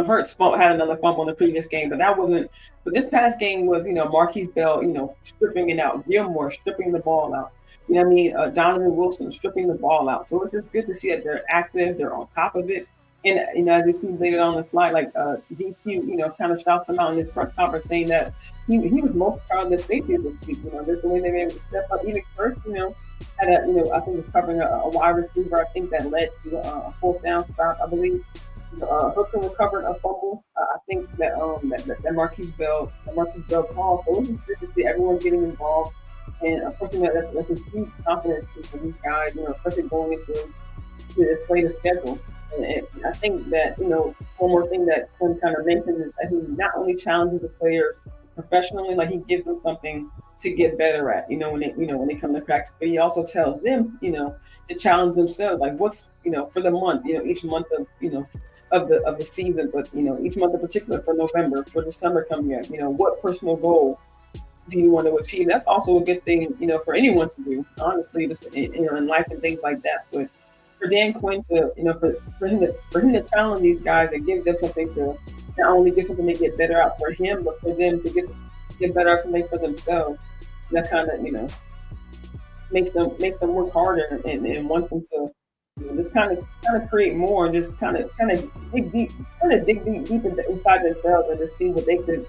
Hurts had another fumble in the previous game, but that wasn't. But this past game was, Marquise Bell, stripping it out. Gilmore stripping the ball out. Donovan Wilson stripping the ball out. So it's just good to see that they're active, they're on top of it. And, as you see later on the slide, like DQ, kind of shouts them out in his press conference saying that he was most proud of the safety this week. Just the way they were able to step up. Even first, had a, I think was covering a wide receiver. I think that led to a 4th down stop, I believe. Hooker recovered a fumble. I think that Marquise Bell called. So it was just good to see everyone getting involved. And of course, that's a huge confidence for these guys, especially going into this later schedule. And I think that, one more thing that Quinn kind of mentioned is that he not only challenges the players professionally, like he gives them something to get better at, when they come to practice, but he also tells them, to challenge themselves, like what's, for the month, each month of, of the season, but, each month in particular for November, for December coming up, what personal goal do you want to achieve? That's also a good thing, for anyone to do, honestly, just, in life and things like that. But for Dan Quinn to, for him to challenge these guys and give them something to not only get something to get better out for him, but for them to get better at something for themselves. That kind of, makes them work harder and wants them to just kind of create more and just kind of dig deep, deep inside themselves and just see what they could,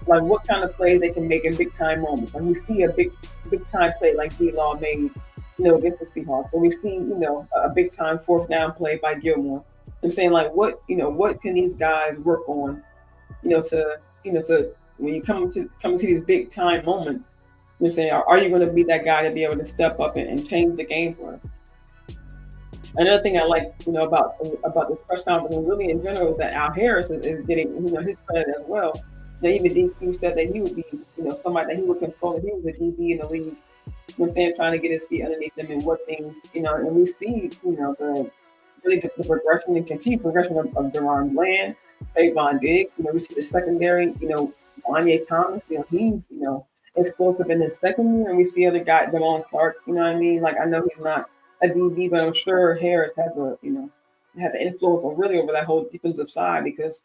like what kind of plays they can make in big time moments. And we see a big time play like D-Law made, against the Seahawks. So we see, a big time 4th down play by Gilmore. I'm saying like what can these guys work on, to when you come to these big time moments, I'm saying, are you going to be that guy to be able to step up and change the game for us? Another thing I like, about this press conference and really in general is that Al Harris is getting, his credit as well. Now, even DQ said that he would be, somebody that he would consult if he was a DB in the league. I'm saying, trying to get his feet underneath them and what things, and we see, the progression and continued progression of Deron Bland, Trayvon Diggs. We see the secondary, Wanye Thomas, he's, explosive in his second year, and we see other guys, Damon Clark, Like, I know he's not a DB, but I'm sure Harris has an influence over that whole defensive side because,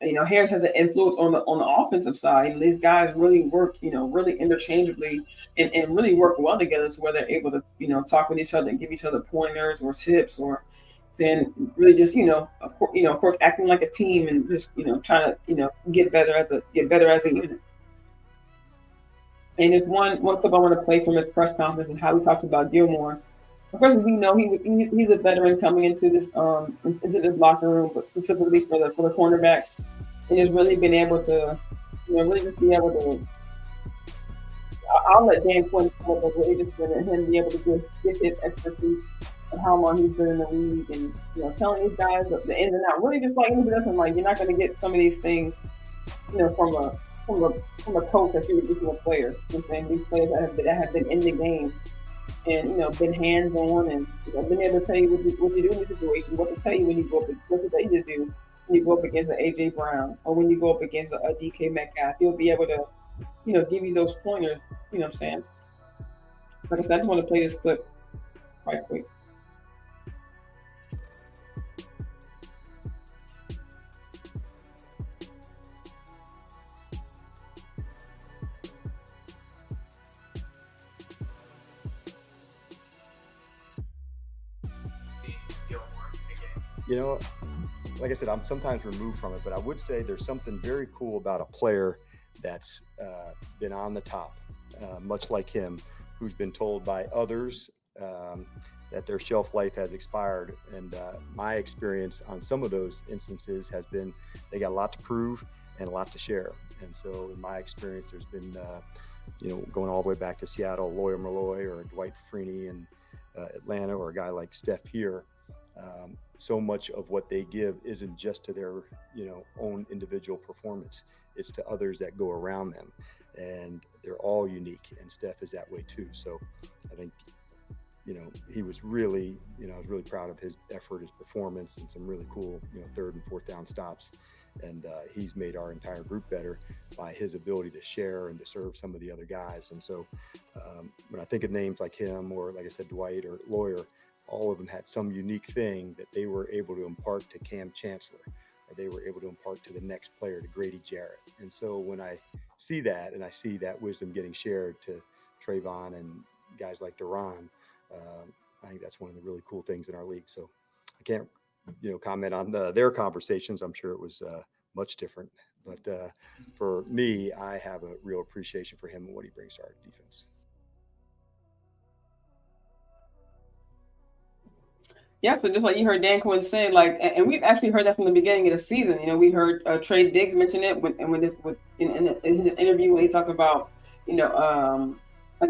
Harris has an influence on the offensive side, and these guys really work, really interchangeably and really work well together to where they're able to, talk with each other and give each other pointers or tips or then really just, of course, acting like a team and just, trying to, get better as a unit. And there's one clip I want to play from his press conference and how he talks about Gilmore. Of course, we know he's a veteran coming into this locker room, but specifically for the cornerbacks, and has really been able to, really just be able to. I'll let Dan Quinn talk about really just been him be able to get his expertise of how long he's been in the league, and telling these guys the ins and outs. Really, just like anybody else, like you're not going to get some of these things, from a coach that you would get from a player. I'm saying these players that have been in the game. And been hands-on and been able to tell you what you do in the situation, what to tell you when you go up, what to tell you to do when you go up against an AJ Brown or when you go up against a DK Metcalf. He'll be able to, give you those pointers. You know what I'm saying? Like I said, I just want to play this clip right quick. Like I said, I'm sometimes removed from it, but I would say there's something very cool about a player that's been on the top, much like him, who's been told by others that their shelf life has expired. And my experience on some of those instances has been they got a lot to prove and a lot to share. And so in my experience, there's been, going all the way back to Seattle, Lawyer Malloy or Dwight Freeney in Atlanta, or a guy like Steph here. So much of what they give isn't just to their, own individual performance. It's to others that go around them, and they're all unique. And Steph is that way too. So I think, he was really, I was really proud of his effort, his performance, and some really cool, 3rd and 4th down stops. And he's made our entire group better by his ability to share and to serve some of the other guys. And so when I think of names like him, or like I said, Dwight or Lawyer, all of them had some unique thing that they were able to impart to Cam Chancellor, or they were able to impart to the next player, to Grady Jarrett. And so when I see that, and I see that wisdom getting shared to Trayvon and guys like Deron, I think that's one of the really cool things in our league. So I can't, comment on their conversations. I'm sure it was much different. But for me, I have a real appreciation for him and what he brings to our defense. Yeah, so just like you heard Dan Quinn say, and we've actually heard that from the beginning of the season. We heard Trey Diggs mention it in his interview when he talked about,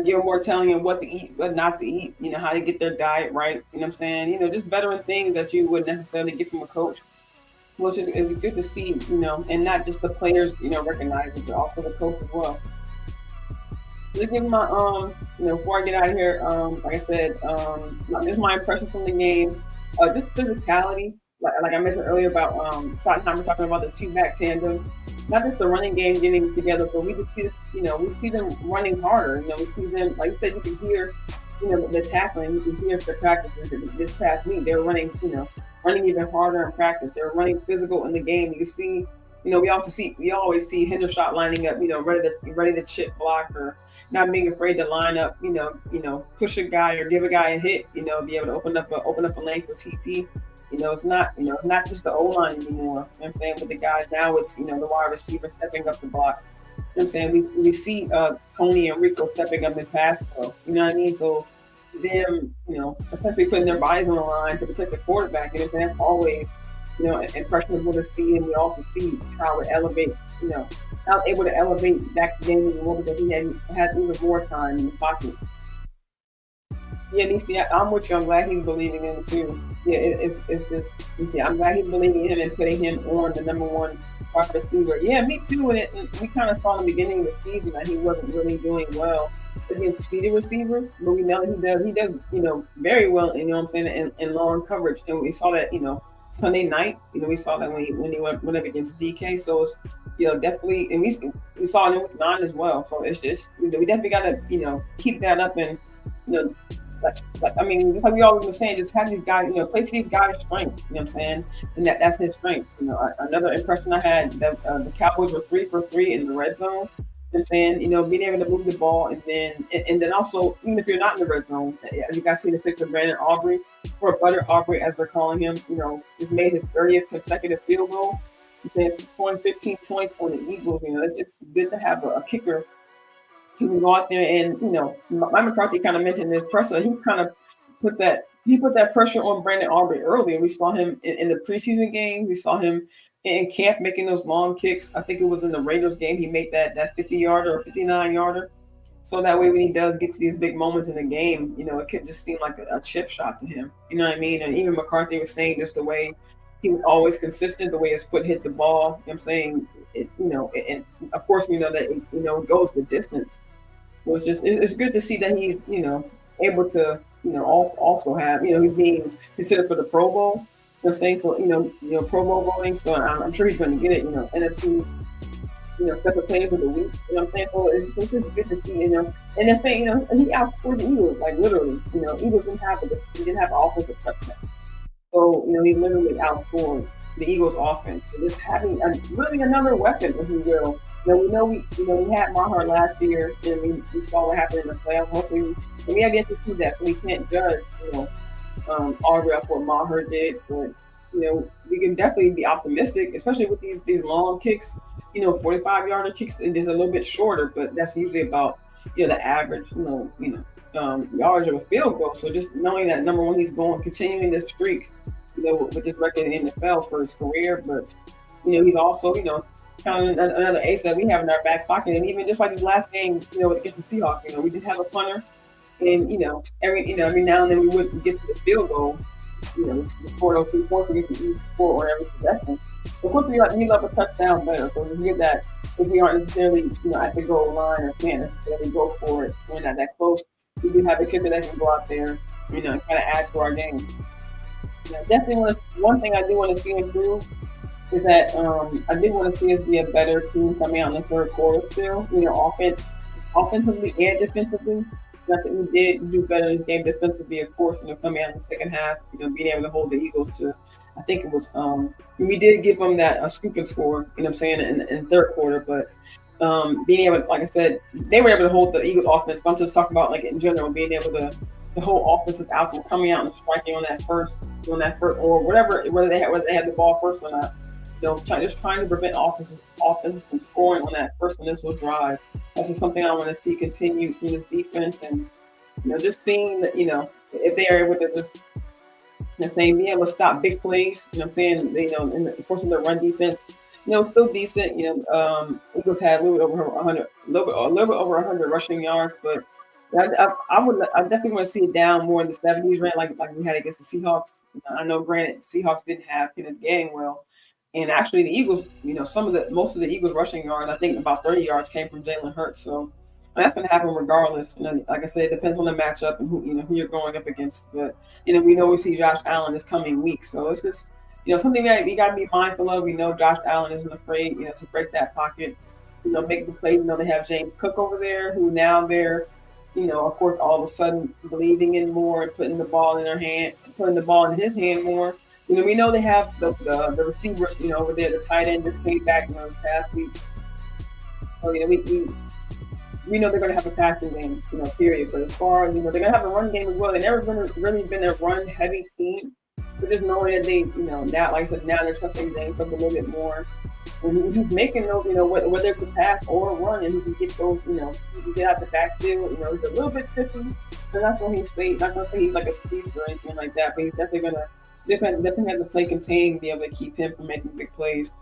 Gilmore telling him what to eat, what not to eat, how to get their diet right. You know what I'm saying? Just veteran things that you wouldn't necessarily get from a coach, which is good to see, and not just the players, recognize it, but also the coach as well. Just give my, before I get out of here, like I said, just my impression from the game, just physicality. Like I mentioned earlier about Schottenheimer talking about the 2-back tandem, not just the running game getting together, but we just see, we see them running harder. We see them, like you said, you can hear, the tackling, you can hear the practices. This past week, they're running, running even harder in practice. They're running physical in the game. You see, we always see Hendershot lining up, ready to chip block or not being afraid to line up, push a guy or give a guy a hit, be able to open up a lane for TP. It's not just the O-line anymore. You know what I'm saying? With the guys now, it's the wide receiver stepping up to block. You know what I'm saying? We see Tony and Rico stepping up in pass pro. You know what I mean? So them, essentially putting their bodies on the line to protect the quarterback. You know what I'm saying? That's always, impressionable to see, and we also see how it elevates, how able to elevate Dak's game even more because he had even more time in the pocket. Yeah, Nisi, I'm with you. I'm glad he's believing in it too. Yeah, it's just, I'm glad he's believing in him and putting him on the number one wide receiver. Yeah, me too. And we kind of saw in the beginning of the season that he wasn't really doing well against speedy receivers, but we know that he does, very well, in long coverage. And we saw that, Sunday night, we saw that when he went up against DK. So it's, definitely, and we saw it in week 9 as well. So it's just, we definitely got to, keep that up and, just like we always been saying, just have these guys, play to these guys' strengths, you know what I'm saying? And that's his strength. Another impression I had that the Cowboys were 3 for 3 in the red zone. You know what I'm saying? Being able to move the ball and then also, even if you're not in the red zone, as you guys see the picture of Brandon Aubrey, or Butter Aubrey as they're calling him, just made his 30th consecutive field goal. Since 2015-20 for the Eagles, it's good to have a kicker who can go out there and, Mike McCarthy kind of mentioned this presser. He kind of put that pressure on Brandon Aubrey early. We saw him in the preseason game. We saw him in camp making those long kicks. I think it was in the Raiders game. He made that 50-yarder or 59-yarder. So that way when he does get to these big moments in the game, it could just seem like a chip shot to him. You know what I mean? And even McCarthy was saying just the way he was always consistent, the way his foot hit the ball. You know what I'm saying? And of course we know that it goes the distance. So it's good to see that he's, able to, also have, he's being considered for the Pro Bowl. You know what I'm saying? So, Pro Bowl voting. So I'm sure he's going to get it, NFC, special players of the week. You know what I'm saying? So it's just good to see, and they're saying, and he outscored the Eagles, like literally, Eagles didn't have an offensive touchdown. So, he literally outscored the Eagles offense. So just having really another weapon, if you will. We know we had Maher last year, and we saw what happened in the playoffs. Hopefully, and we have yet to see that, so we can't judge, Aubrey off what Maher did. But we can definitely be optimistic, especially with these long kicks. 45-yarder kicks, and just a little bit shorter, but that's usually about the average. Yardage of a field goal. So just knowing that, number one, he's continuing this streak, with this record in the NFL for his career, but he's also kind of another ace that we have in our back pocket. And even just like this last game, against the Seahawks, we did have a punter, and every now and then we would get to the field goal, score those 3 points against the Eagles or every possession. Of course, we love a touchdown better, so we get that if we aren't necessarily at the goal line or can't necessarily go for it, we're not that close. We do have a kicker that can go out there, and kind of add to our game. Definitely one thing I do want to see improve is that I did want to see us be a better team coming out in the third quarter still, offensively and defensively. I think we did do better in this game defensively, of course, coming out in the second half, being able to hold the Eagles to, I think it was, we did give them that stupid score, in the third quarter, but being able, like I said, they were able to hold the Eagles offense. But I'm just talking about, like, in general, being able to, the whole offense is out from coming out and striking on that first, or whether they had the ball first or not. Just trying to prevent offenses from scoring on that first initial drive. That's just something I want to see continue from this defense, and just seeing that if they are able to just be able to stop big plays. In the course of their run defense, still decent. Eagles had a little bit over 100 rushing yards, but I definitely want to see it down more in the 70s range, like we had against the Seahawks. I know, granted, the Seahawks didn't have Kenneth Gainwell. And actually, the Eagles, most of the Eagles' rushing yards, I think about 30 yards came from Jalen Hurts. So that's going to happen regardless. Like I said, it depends on the matchup and who you're going up against. But we know we see Josh Allen this coming week, so it's just something that we got to be mindful of. We know Josh Allen isn't afraid, to break that pocket, make the plays. They have James Cook over there, who now they're, of course, all of a sudden believing in more and putting the ball in his hand more. we know they have the receivers, over there. The tight end just came back, this past week. So, we know they're going to have a passing game, period. But as far as, they're going to have a run game as well. They've never really been a run-heavy team. But just knowing that they, now, like I said, now they're trusting James up a little bit more. And he's making those, whether it's a pass or a run, and he can get those, he can get out the backfield. He's a little bit tricky. So that's when he's not going to say he's like a speedster or anything like that, but he's definitely going to definitely have to play contain, be able to keep him from making big plays.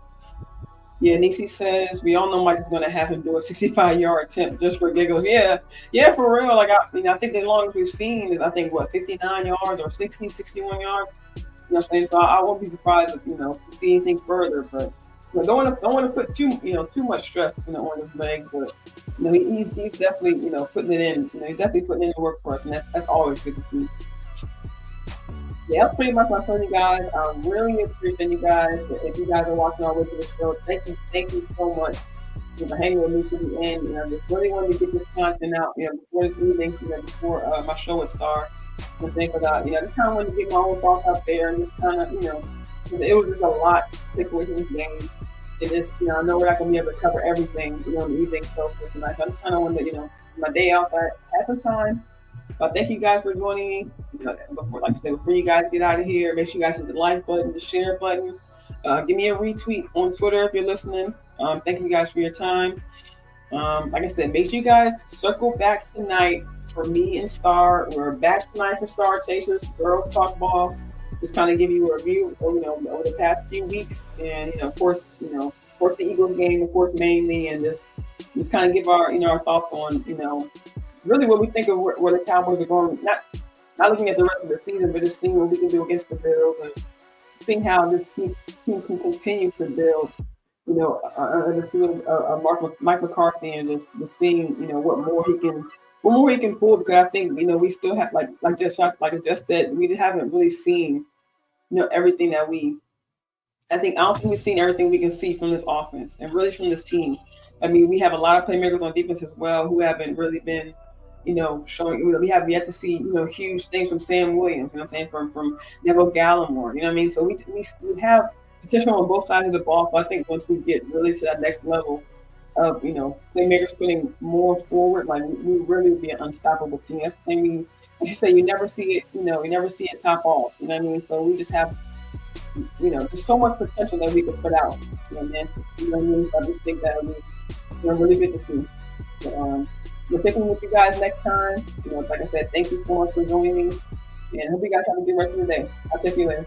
Yeah, Nisi says we all know Mike is going to have him do a 65-yard attempt just for giggles. Yeah, for real. Like I think the longest we've seen is 59 yards or 60, 61 yards. You know what I'm saying? So I won't be surprised if to see anything further, but don't want to put too much stress on his legs. But he's definitely putting it in. He's definitely putting in the work for us, and that's always good to see. Yeah, that's pretty much my fun, you guys. I really appreciate you guys. If you guys are watching all the way to the show, thank you so much for hanging with me to the end. I just really wanted to get this content out, before this evening, before my show would start. And think about, just kind of wanted to get my own thoughts out there and just kind of, it was just a lot to take away from this game. And just, I know we're not going to be able to cover everything, in the evening show for tonight. So I just kind of wanted to, my day off, I had some time. But thank you guys for joining me. Before you guys get out of here, make sure you guys hit the like button, the share button. Give me a retweet on Twitter if you're listening. Thank you guys for your time. Like I said, make sure you guys circle back tonight for me and Star. We're back tonight for Star Chasers, Girls Talk Ball. Just kind of give you a review, over the past few weeks, and of course the Eagles game, of course, mainly, and just kind of give our our thoughts on really what we think of where the Cowboys are going. Not looking at the rest of the season, but just seeing what we can do against the Bills and seeing how this team can continue to build, under the field of Mike McCarthy, and just seeing, what more he can pull, because I think, we still have like I just said, we haven't really seen, everything that I don't think we've seen everything we can see from this offense and really from this team. I mean, we have a lot of playmakers on defense as well who haven't really been, showing. We have yet to see, huge things from Sam Williams. You know what I'm saying? From Neville Gallimore. You know what I mean? So we have potential on both sides of the ball. So I think once we get really to that next level of playmakers putting more forward, like we really would be an unstoppable team. That's the thing. As you say, you never see it. You never see it top off. You know what I mean? So we just have. There's so much potential that we could put out. Man. You know what I mean? So I just think that would be, really good to see. So, we're picking with you guys next time. Like I said, thank you so much for joining me, and hope you guys have a good rest of the day. I'll talk to you later.